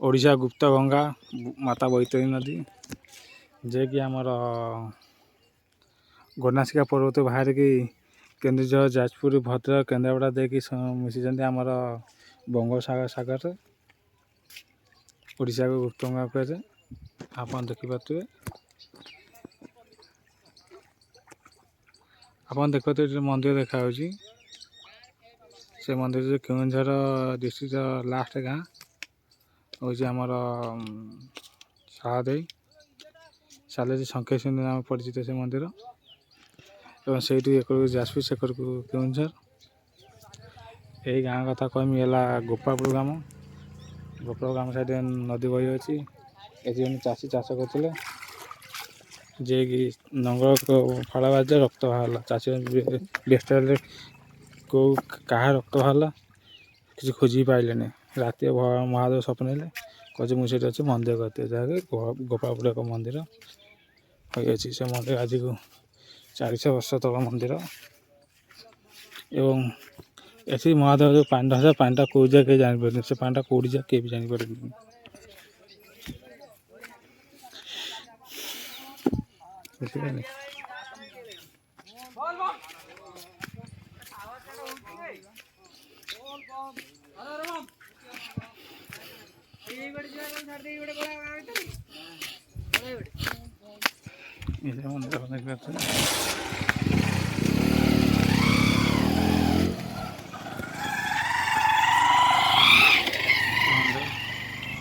ओडिशा गुप्त गंगा माता बैतरणी नदी जेकि आमर गनासिका पर्वत बाहर की केन्दुझर जाजपुर भद्रक केन्द्रापड़ा देखिए मिसी आमर बंगोपसागर ओडिशा को गुप्त गंगा कहुए आप देखिपे आप देखते मंदिर देखा से मंदिर केन्दुझर डिस्ट्रिक्ट लास्ट गाँ हूँ आमर साले शंखेश नाम परिचित से मंदिर एवं से जाजपुर से केन्दुझर यही गाँ कथा कहमी है गोपापुर ग्राम साइड नदी बही अच्छी ये चाषी चाष करते जे कि नंगर फाड़ बाजे रक्त बाहर चाषी बेस्ट को क्या रक्त बाहर किसी खोजी पाइले राति महादेव स्वप्न कहे मुझे अच्छे मंदिर करते जहाँकि गोपापुर एक मंदिर अच्छी से मंदिर आज को 400 वर्ष तक मंदिर एवं ऐसी महादेव जो पांडा से पांडा कौ जा के जापर से पांडा कौटी जा के भी जापर मंदिर